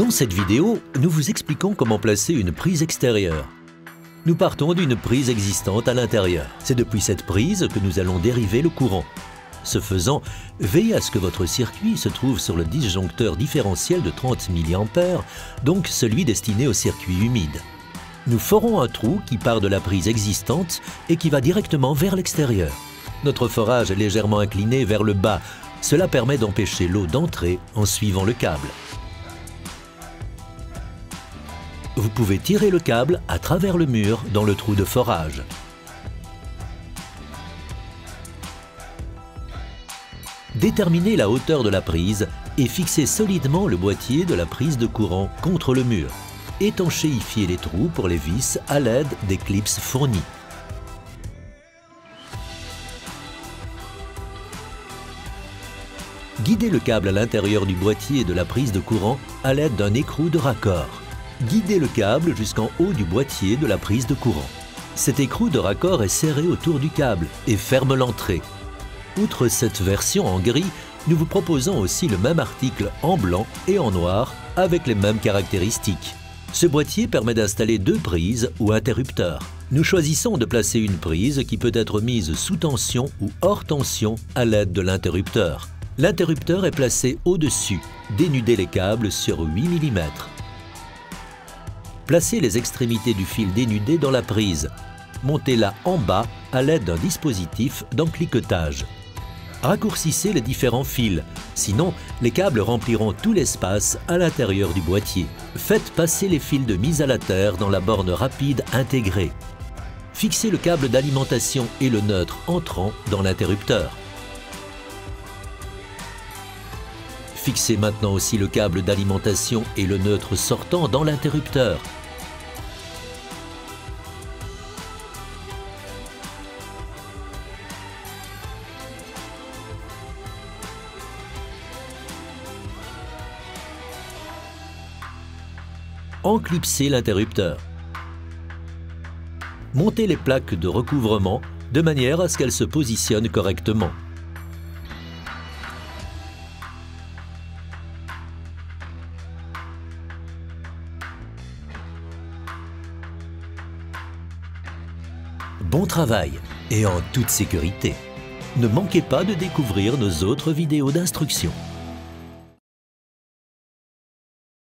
Dans cette vidéo, nous vous expliquons comment placer une prise extérieure. Nous partons d'une prise existante à l'intérieur. C'est depuis cette prise que nous allons dériver le courant. Ce faisant, veillez à ce que votre circuit se trouve sur le disjoncteur différentiel de 30 mA, donc celui destiné au circuit humide. Nous forons un trou qui part de la prise existante et qui va directement vers l'extérieur. Notre forage est légèrement incliné vers le bas. Cela permet d'empêcher l'eau d'entrer en suivant le câble. Vous pouvez tirer le câble à travers le mur dans le trou de forage. Déterminez la hauteur de la prise et fixez solidement le boîtier de la prise de courant contre le mur. Étanchéifiez les trous pour les vis à l'aide des clips fournis. Guidez le câble à l'intérieur du boîtier de la prise de courant à l'aide d'un écrou de raccord. Guidez le câble jusqu'en haut du boîtier de la prise de courant. Cet écrou de raccord est serré autour du câble et ferme l'entrée. Outre cette version en gris, nous vous proposons aussi le même article en blanc et en noir avec les mêmes caractéristiques. Ce boîtier permet d'installer deux prises ou interrupteurs. Nous choisissons de placer une prise qui peut être mise sous tension ou hors tension à l'aide de l'interrupteur. L'interrupteur est placé au-dessus. Dénudez les câbles sur 8 mm. Placez les extrémités du fil dénudé dans la prise. Montez-la en bas à l'aide d'un dispositif d'encliquetage. Raccourcissez les différents fils, sinon les câbles rempliront tout l'espace à l'intérieur du boîtier. Faites passer les fils de mise à la terre dans la borne rapide intégrée. Fixez le câble d'alimentation et le neutre entrant dans l'interrupteur. Fixez maintenant aussi le câble d'alimentation et le neutre sortant dans l'interrupteur. Enclipsez l'interrupteur. Montez les plaques de recouvrement de manière à ce qu'elles se positionnent correctement. Bon travail et en toute sécurité. Ne manquez pas de découvrir nos autres vidéos d'instruction.